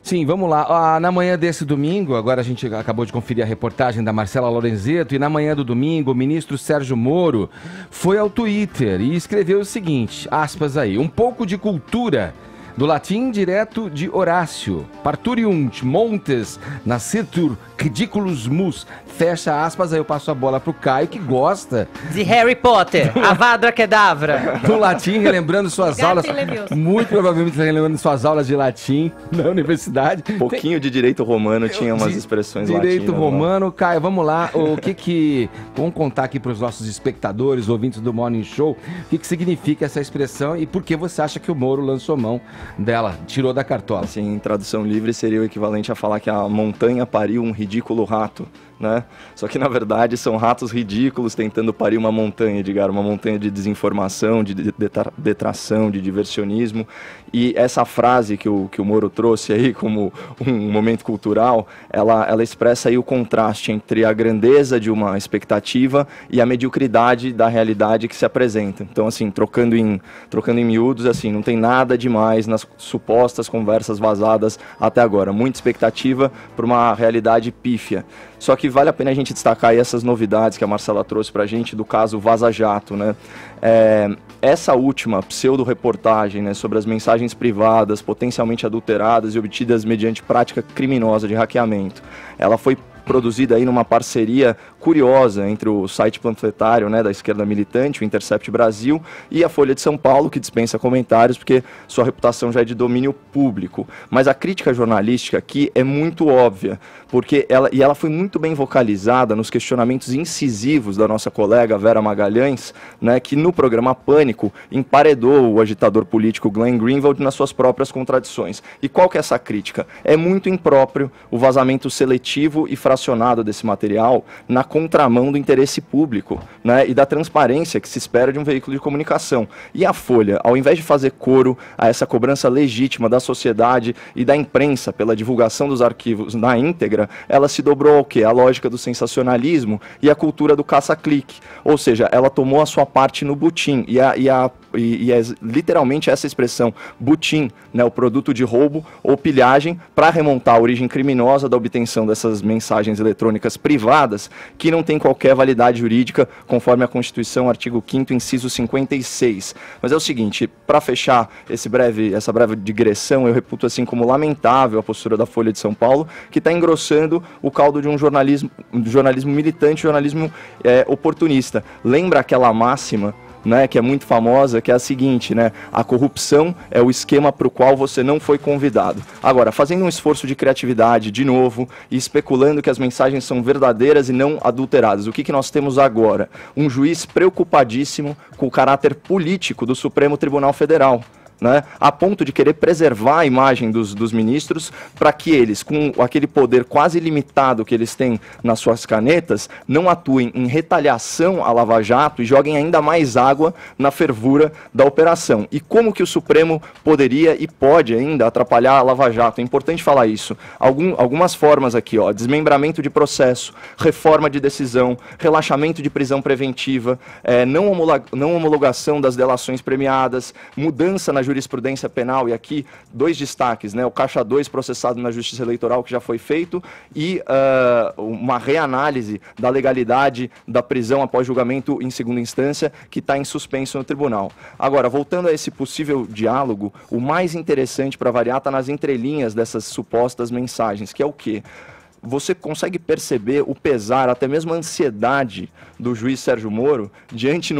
Sim, vamos lá. Na manhã desse domingo, agora a gente acabou de conferir a reportagem da Marcela Lorenzetto, e na manhã do domingo, o ministro Sérgio Moro foi ao Twitter e escreveu o seguinte, aspas aí, um pouco de cultura do latim direto de Horácio, parturiunt montes nascitur ridiculus mus, fecha aspas, aí eu passo a bola pro Caio, que gosta de Harry Potter, Avada Kedavra, do latim, relembrando suas aulas, muito provavelmente relembrando suas aulas de latim na universidade. Um pouquinho de direito romano, tinha umas expressões latinas. Direito romano, Caio, vamos lá, vamos contar aqui para os nossos espectadores, ouvintes do Morning Show, o que significa essa expressão e por que você acha que o Moro lançou mão dela, tirou da cartola? Assim, em tradução livre seria o equivalente a falar que a montanha pariu um ridículo rato, né? Só que na verdade são ratos ridículos tentando parir uma montanha, Edgar, uma montanha de desinformação, de detração, de diversionismo. E essa frase que o Moro trouxe aí como um momento cultural, ela expressa aí o contraste entre a grandeza de uma expectativa e a mediocridade da realidade que se apresenta. Então, assim, trocando em miúdos, assim, não tem nada demais nas supostas conversas vazadas até agora. Muita expectativa para uma realidade pífia. Só que vale a pena a gente destacar aí essas novidades que a Marcela trouxe para a gente do caso Vaza Jato, né? Essa última pseudo-reportagem, né, sobre as mensagens privadas potencialmente adulteradas e obtidas mediante prática criminosa de hackeamento, ela foi produzida aí numa parceria curiosa entre o site panfletário, né, da esquerda militante, o Intercept Brasil, e a Folha de São Paulo, que dispensa comentários porque sua reputação já é de domínio público. Mas a crítica jornalística aqui é muito óbvia, porque ela foi muito bem vocalizada nos questionamentos incisivos da nossa colega Vera Magalhães, né, que no programa Pânico emparedou o agitador político Glenn Greenwald nas suas próprias contradições. E qual que é essa crítica? É muito impróprio o vazamento seletivo e fracionado desse material na contramão do interesse público, né, e da transparência que se espera de um veículo de comunicação. E a Folha, ao invés de fazer coro a essa cobrança legítima da sociedade e da imprensa pela divulgação dos arquivos na íntegra, ela se dobrou ao quê? A lógica do sensacionalismo e a cultura do caça-clique. Ou seja, ela tomou a sua parte no butim. E é literalmente essa expressão, butim, né, o produto de roubo ou pilhagem, para remontar a origem criminosa da obtenção dessas mensagens eletrônicas privadas, que não tem qualquer validade jurídica, conforme a Constituição, artigo 5º, inciso 56. Mas é o seguinte, para fechar essa breve digressão, eu reputo assim como lamentável a postura da Folha de São Paulo, que está engrossando o caldo de um jornalismo militante, jornalismo oportunista. Lembra aquela máxima, né, que é muito famosa, que é a seguinte, né, a corrupção é o esquema para o qual você não foi convidado. Agora, fazendo um esforço de criatividade, de novo, e especulando que as mensagens são verdadeiras e não adulteradas, o que nós temos agora? Um juiz preocupadíssimo com o caráter político do Supremo Tribunal Federal, né, a ponto de querer preservar a imagem dos ministros para que eles, com aquele poder quase ilimitado que eles têm nas suas canetas, não atuem em retaliação à Lava Jato e joguem ainda mais água na fervura da operação. E como que o Supremo poderia e pode ainda atrapalhar a Lava Jato? É importante falar isso. Algumas formas aqui, ó, desmembramento de processo, reforma de decisão, relaxamento de prisão preventiva, não homologação das delações premiadas, mudança na jurisprudência penal, e aqui 2 destaques, né? O Caixa 2 processado na Justiça Eleitoral, que já foi feito, e uma reanálise da legalidade da prisão após julgamento em segunda instância, que está em suspenso no tribunal. Agora, voltando a esse possível diálogo, o mais interessante, para variar, está nas entrelinhas dessas supostas mensagens, que é o quê? Você consegue perceber o pesar, até mesmo a ansiedade do juiz Sérgio Moro diante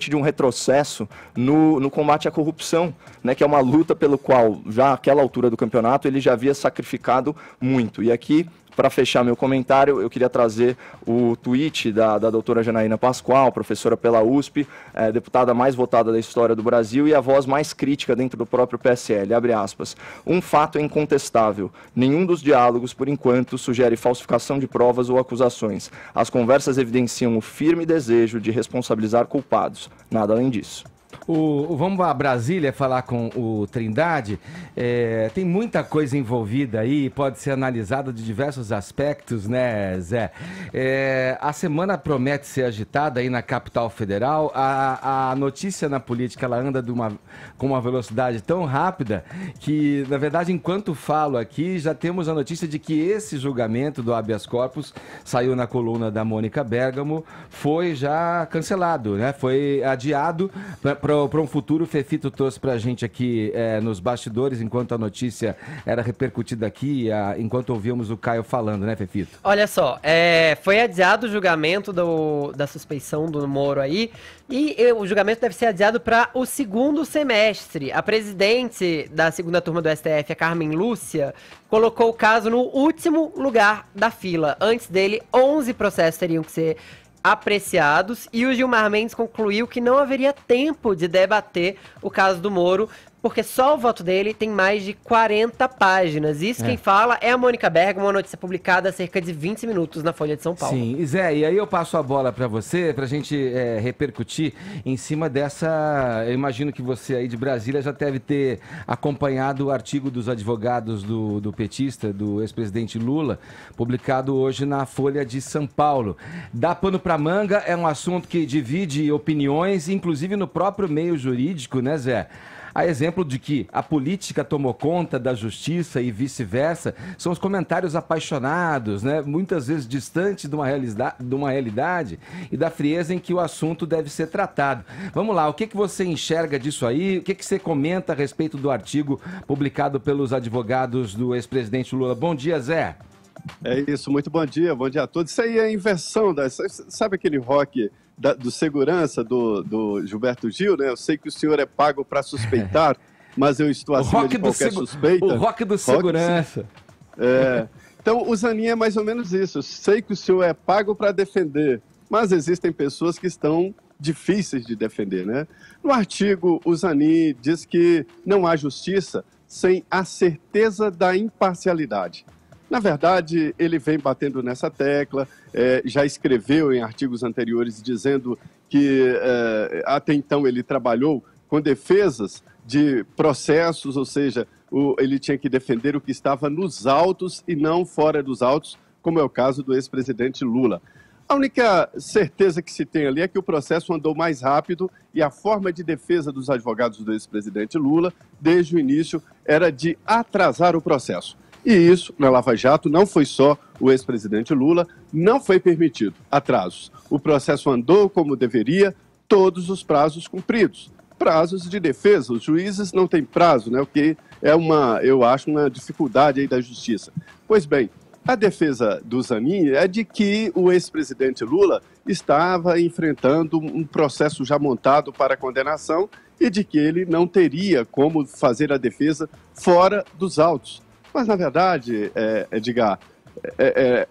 de um retrocesso no combate à corrupção, né, que é uma luta pelo qual, já àquela altura do campeonato, ele já havia sacrificado muito. E aqui, para fechar meu comentário, eu queria trazer o tweet da doutora Janaína Pascoal, professora pela USP, deputada mais votada da história do Brasil e a voz mais crítica dentro do próprio PSL. Abre aspas. Um fato é incontestável. Nenhum dos diálogos, por enquanto, sugere falsificação de provas ou acusações. As conversas evidenciam o firme desejo de responsabilizar culpados. Nada além disso. Vamos a Brasília falar com o Trindade. Tem muita coisa envolvida aí, pode ser analisada de diversos aspectos, né, Zé? A semana promete ser agitada aí na capital federal. A notícia na política, ela anda com uma velocidade tão rápida que, na verdade, enquanto falo aqui, já temos a notícia de que esse julgamento do habeas corpus saiu na coluna da Mônica Bergamo, foi já cancelado, né? Foi adiado para um futuro. O Fefito trouxe para a gente aqui nos bastidores, enquanto a notícia era repercutida aqui, enquanto ouvíamos o Caio falando, né, Fefito? Olha só, foi adiado o julgamento da suspeição do Moro aí, e o julgamento deve ser adiado para o segundo semestre. A presidente da segunda turma do STF, a Carmen Lúcia, colocou o caso no último lugar da fila. Antes dele, 11 processos teriam que ser apreciados, e o Gilmar Mendes concluiu que não haveria tempo de debater o caso do Moro, porque só o voto dele tem mais de 40 páginas. Isso quem fala é a Mônica Bergamo, uma notícia publicada há cerca de 20 minutos na Folha de São Paulo. Sim, Zé, e aí eu passo a bola para você, para a gente repercutir em cima dessa... Eu imagino que você aí de Brasília já deve ter acompanhado o artigo dos advogados do petista, do ex-presidente Lula, publicado hoje na Folha de São Paulo. Dá pano para manga, é um assunto que divide opiniões, inclusive no próprio meio jurídico, né, Zé? A exemplo de que a política tomou conta da justiça e vice-versa, são os comentários apaixonados, né? Muitas vezes distantes de uma realidade e da frieza em que o assunto deve ser tratado. Vamos lá, o que você enxerga disso aí? O que você comenta a respeito do artigo publicado pelos advogados do ex-presidente Lula? Bom dia, Zé. É isso, muito bom dia a todos. Isso aí é a inversão, sabe aquele rock do segurança do Gilberto Gil, né? Eu sei que o senhor é pago para suspeitar, mas eu estou acima de qualquer suspeita. O rock do segurança. Então, o Zanin é mais ou menos isso. Eu sei que o senhor é pago para defender, mas existem pessoas que estão difíceis de defender, né? No artigo, o Zanin diz que não há justiça sem a certeza da imparcialidade. Na verdade, ele vem batendo nessa tecla, já escreveu em artigos anteriores dizendo que até então ele trabalhou com defesas de processos, ou seja, ele tinha que defender o que estava nos autos e não fora dos autos, como é o caso do ex-presidente Lula. A única certeza que se tem ali é que o processo andou mais rápido e a forma de defesa dos advogados do ex-presidente Lula, desde o início, era de atrasar o processo. E isso, na Lava Jato, não foi só o ex-presidente Lula, não foi permitido atrasos. O processo andou como deveria, todos os prazos cumpridos. Prazos de defesa, os juízes não têm prazo, né? O que é eu acho, uma dificuldade aí da justiça. Pois bem, a defesa do Zanin é de que o ex-presidente Lula estava enfrentando um processo já montado para condenação e de que ele não teria como fazer a defesa fora dos autos. Mas, na verdade, Edgar,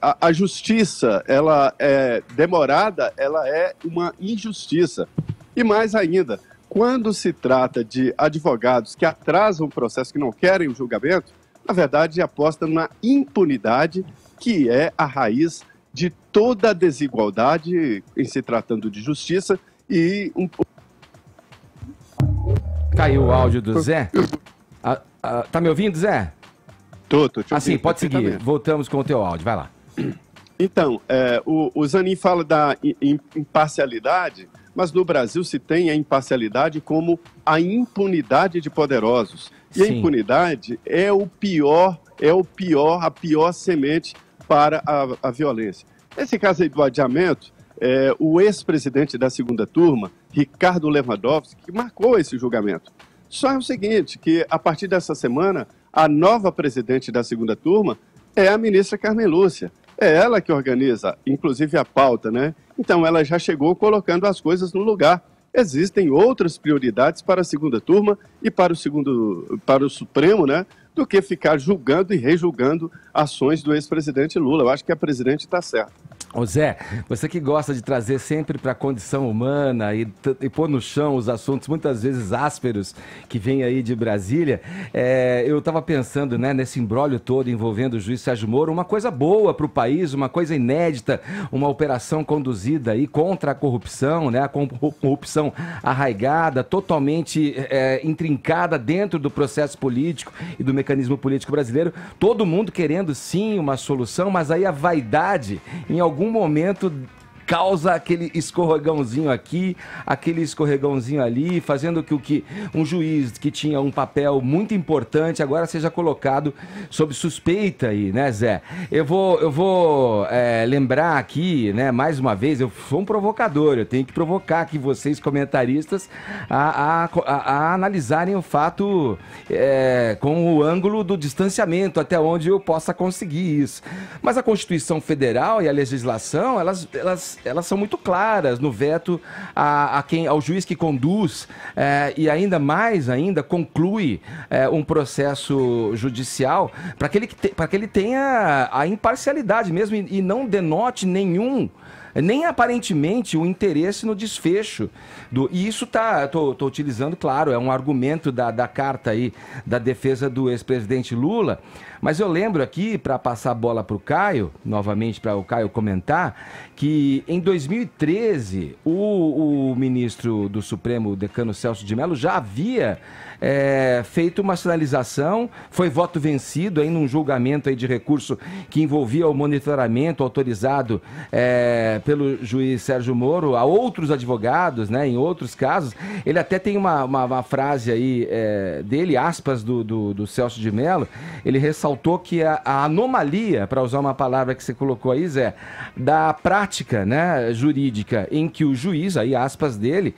a justiça, ela é demorada, ela é uma injustiça. E mais ainda, quando se trata de advogados que atrasam o processo, que não querem o julgamento, na verdade, aposta na impunidade, que é a raiz de toda a desigualdade em se tratando de justiça e... Caiu o áudio do Zé. Tá me ouvindo, Zé? Tô te ouvindo. Assim, pode seguir. Voltamos com o teu áudio, vai lá. Então, o Zanin fala da imparcialidade, mas no Brasil se tem a imparcialidade como a impunidade de poderosos. E a impunidade é a pior semente para a violência. Nesse caso aí do adiamento, o ex-presidente da segunda turma, Ricardo Lewandowski, que marcou esse julgamento. Só é o seguinte, que a partir dessa semana, a nova presidente da segunda turma é a ministra Carmen Lúcia. É ela que organiza, inclusive, a pauta, né? Então, ela já chegou colocando as coisas no lugar. Existem outras prioridades para a segunda turma e para o Supremo, né? Do que ficar julgando e rejulgando ações do ex-presidente Lula. Eu acho que a presidente está certa. Ô Zé, você que gosta de trazer sempre para a condição humana e pôr no chão os assuntos muitas vezes ásperos que vêm aí de Brasília, eu estava pensando, né, nesse imbróglio todo envolvendo o juiz Sérgio Moro, uma coisa boa para o país, uma coisa inédita, uma operação conduzida aí contra a corrupção, né, a corrupção arraigada, totalmente intrincada dentro do processo político e do mecanismo político brasileiro, todo mundo querendo sim uma solução, mas aí a vaidade em algum momento causa aquele escorregãozinho aqui, aquele escorregãozinho ali, fazendo com que um juiz que tinha um papel muito importante agora seja colocado sob suspeita aí, né, Zé? Eu vou lembrar aqui, né, mais uma vez, eu sou um provocador, eu tenho que provocar aqui vocês, comentaristas, a analisarem o fato com o ângulo do distanciamento, até onde eu possa conseguir isso. Mas a Constituição Federal e a legislação, elas são muito claras no veto ao juiz que conduz e ainda mais conclui um processo judicial para que ele tenha a imparcialidade mesmo e não denote nem aparentemente o interesse no desfecho. E isso tô utilizando, claro, é um argumento da carta aí da defesa do ex-presidente Lula, mas eu lembro aqui, para passar a bola para o Caio, novamente para o Caio comentar, que em 2013 o ministro do Supremo, o decano Celso de Mello, já havia feito uma sinalização, foi voto vencido aí num julgamento aí de recurso que envolvia o monitoramento autorizado pelo juiz Sérgio Moro a outros advogados, né, em outros casos. Ele até tem uma frase aí dele, aspas, do Celso de Mello. Ele ressaltou que a anomalia, para usar uma palavra que você colocou aí, Zé, da prática, né, jurídica em que o juiz, aí aspas dele,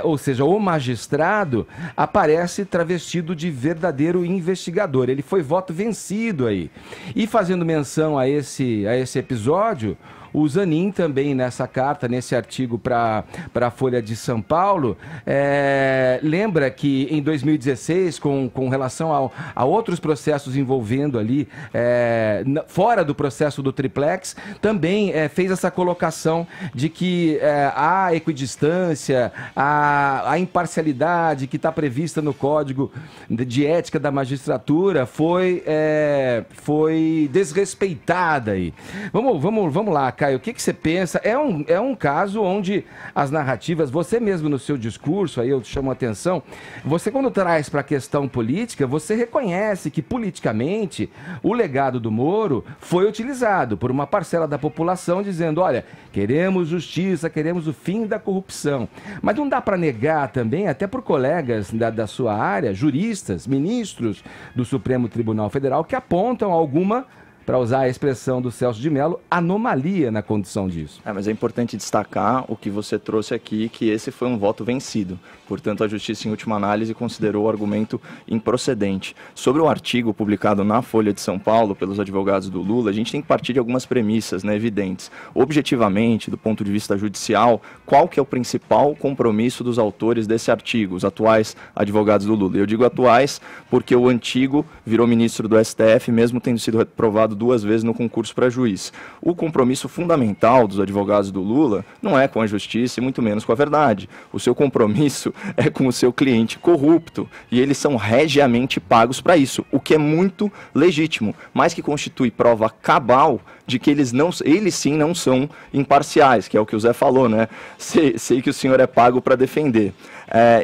ou seja, o magistrado, aparece travestido de verdadeiro investigador. Ele foi voto vencido aí. E fazendo menção a esse episódio, o Zanin também nessa carta, nesse artigo para a Folha de São Paulo, lembra que em 2016, com relação a outros processos envolvendo ali, fora do processo do triplex, também fez essa colocação de que a equidistância, a imparcialidade que está prevista no Código de Ética da Magistratura foi desrespeitada aí. Vamos lá, Caio, o que você pensa? É um caso onde as narrativas, você mesmo no seu discurso, aí eu te chamo a atenção, você quando traz para a questão política, você reconhece que politicamente o legado do Moro foi utilizado por uma parcela da população dizendo, olha, queremos justiça, queremos o fim da corrupção. Mas não dá para negar também, até por colegas da sua área, juristas, ministros do Supremo Tribunal Federal, que apontam alguma, para usar a expressão do Celso de Mello, anomalia na condição disso. Mas é importante destacar o que você trouxe aqui, que esse foi um voto vencido. Portanto, a Justiça, em última análise, considerou o argumento improcedente. Sobre o artigo publicado na Folha de São Paulo pelos advogados do Lula, a gente tem que partir de algumas premissas, né, evidentes. Objetivamente, do ponto de vista judicial, qual que é o principal compromisso dos autores desse artigo, os atuais advogados do Lula? Eu digo atuais porque o antigo virou ministro do STF, mesmo tendo sido reprovado 2 vezes no concurso para juiz. O compromisso fundamental dos advogados do Lula não é com a justiça e muito menos com a verdade. O seu compromisso é com o seu cliente corrupto e eles são regiamente pagos para isso, o que é muito legítimo, mas que constitui prova cabal de que eles sim não são imparciais, que é o que o Zé falou, né? Sei que o senhor é pago para defender.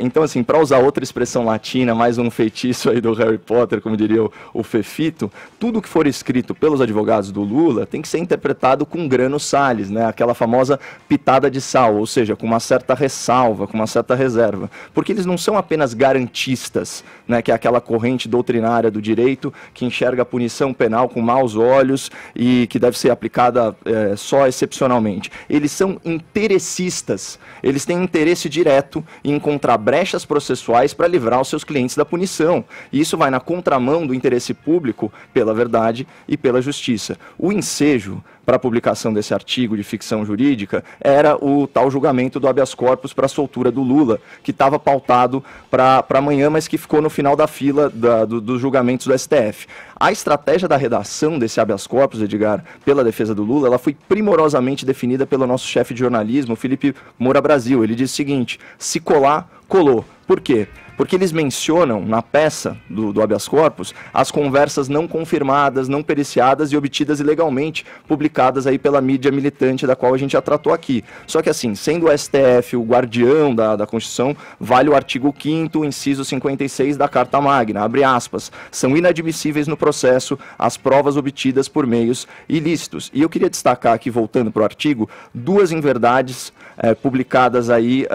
Então, assim, para usar outra expressão latina, mais um feitiço aí do Harry Potter, como diria o Fefito, tudo que for escrito pelos advogados do Lula tem que ser interpretado com grano salis, né? Aquela famosa pitada de sal, ou seja, com uma certa ressalva, com uma certa reserva. Porque eles não são apenas garantistas, né? Que é aquela corrente doutrinária do direito que enxerga a punição penal com maus olhos e que deve ser aplicada só excepcionalmente. Eles são interescistas, eles têm interesse direto em encontrar brechas processuais para livrar os seus clientes da punição. E isso vai na contramão do interesse público pela verdade e pela justiça. O ensejo para a publicação desse artigo de ficção jurídica era o tal julgamento do habeas corpus para a soltura do Lula, que estava pautado para amanhã, mas que ficou no final da fila dos julgamentos do STF. A estratégia da redação desse habeas corpus, Edgar, pela defesa do Lula, ela foi primorosamente definida pelo nosso chefe de jornalismo, Felipe Moura Brasil. Ele diz o seguinte: se colar, colou. Por quê? Porque eles mencionam na peça do habeas corpus as conversas não confirmadas, não periciadas e obtidas ilegalmente, publicadas aí pela mídia militante, da qual a gente já tratou aqui. Só que assim, sendo o STF o guardião da Constituição, vale o artigo 5º, inciso 56 da Carta Magna, abre aspas, são inadmissíveis no processo as provas obtidas por meios ilícitos. E eu queria destacar aqui, voltando para o artigo, duas inverdades publicadas aí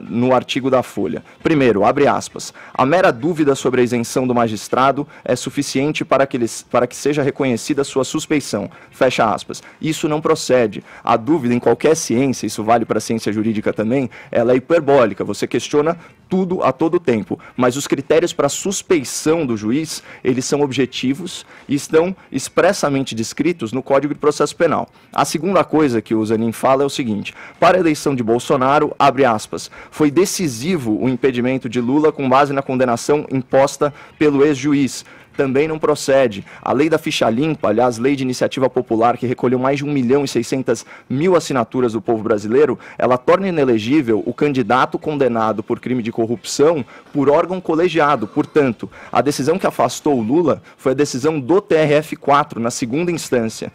no artigo da Folha. Primeiro, abre aspas, a mera dúvida sobre a isenção do magistrado é suficiente para que seja reconhecida sua suspeição, fecha aspas. Isso não procede. A dúvida em qualquer ciência, isso vale para a ciência jurídica também, ela é hiperbólica, você questiona tudo a todo tempo, mas os critérios para suspeição do juiz, eles são objetivos e estão expressamente descritos no Código de Processo Penal. A segunda coisa que o Zanin fala é o seguinte, para a eleição de Bolsonaro, abre aspas, foi decisivo o impedimento de Lula com base na condenação imposta pelo ex-juiz. Também não procede. A lei da ficha limpa, aliás, lei de iniciativa popular, que recolheu mais de 1.600.000 assinaturas do povo brasileiro, ela torna inelegível o candidato condenado por crime de corrupção por órgão colegiado. Portanto, a decisão que afastou o Lula foi a decisão do TRF4, na segunda instância.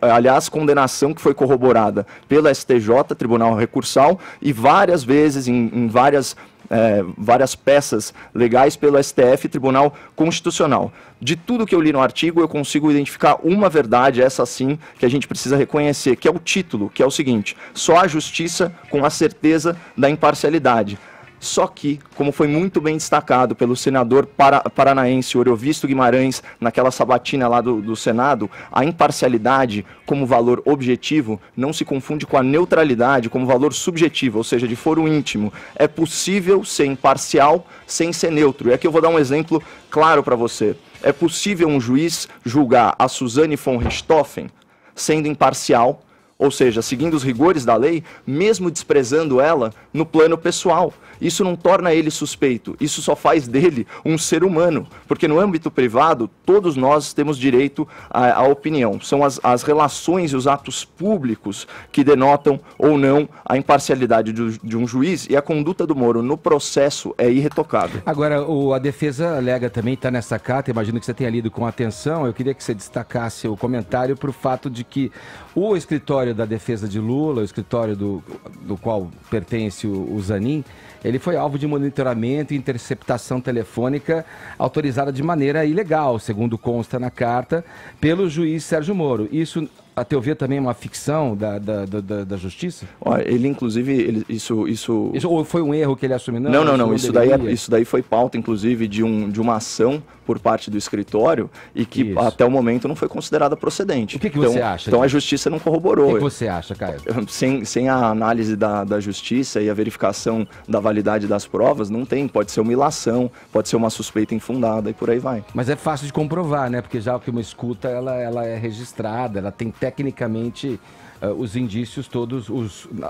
Aliás, condenação que foi corroborada pelo STJ, Tribunal Recursal, e várias vezes, em várias peças legais pelo STF, Tribunal Constitucional. De tudo que eu li no artigo, eu consigo identificar uma verdade, essa sim, que a gente precisa reconhecer, que é o título, que é o seguinte, só a justiça com a certeza da imparcialidade. Só que, como foi muito bem destacado pelo senador paranaense Oriovisto Guimarães, naquela sabatina lá do Senado, a imparcialidade como valor objetivo não se confunde com a neutralidade como valor subjetivo, ou seja, de foro íntimo. É possível ser imparcial sem ser neutro. E aqui eu vou dar um exemplo claro para você. É possível um juiz julgar a Suzane von Richthofen sendo imparcial, ou seja, seguindo os rigores da lei, mesmo desprezando ela no plano pessoal. Isso não torna ele suspeito, isso só faz dele um ser humano, porque no âmbito privado, todos nós temos direito à opinião. São as relações e os atos públicos que denotam ou não a imparcialidade de um juiz, e a conduta do Moro no processo é irretocável. Agora, a defesa alega também, está nessa carta, imagino que você tenha lido com atenção, eu queria que você destacasse o comentário para o fato de que o escritório da defesa de Lula, o escritório do qual pertence o Zanin, ele foi alvo de monitoramento e interceptação telefônica autorizada de maneira ilegal, segundo consta na carta, pelo juiz Sérgio Moro. Isso, a teu ver, também é uma ficção da justiça? Olha, ele, inclusive, isso... Ou foi um erro que ele assumiu? Não. Isso daí foi pauta, inclusive, de uma ação por parte do escritório e que até o momento não foi considerada procedente. O que você acha? Então a justiça não corroborou. O que você acha, Caio? Sem a análise da justiça e a verificação da validade das provas, não tem. Pode ser uma ilação, pode ser uma suspeita infundada e por aí vai. Mas é fácil de comprovar, né? Porque já que uma escuta, ela é registrada, ela tem tecnicamente os indícios todos,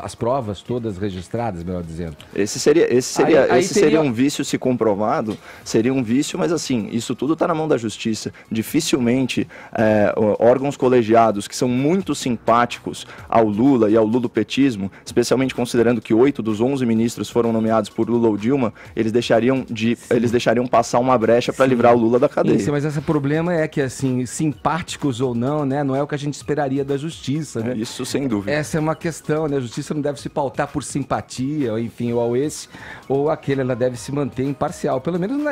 as provas todas registradas, melhor dizendo. Esse seria um vício se comprovado, seria um vício, mas assim, isso tudo está na mão da justiça. Dificilmente órgãos colegiados que são muito simpáticos ao Lula e ao lulopetismo, especialmente considerando que 8 dos 11 ministros foram nomeados por Lula ou Dilma, eles deixariam passar uma brecha para livrar o Lula da cadeia. Sim, mas esse problema é que, assim, simpáticos ou não, né, não é o que a gente esperaria da justiça, né? Isso sem dúvida. Essa é uma questão, né? A justiça não deve se pautar por simpatia, ou enfim, ou ao esse ou aquele, ela deve se manter imparcial, pelo menos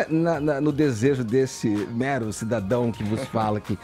no desejo desse mero cidadão que vos fala aqui.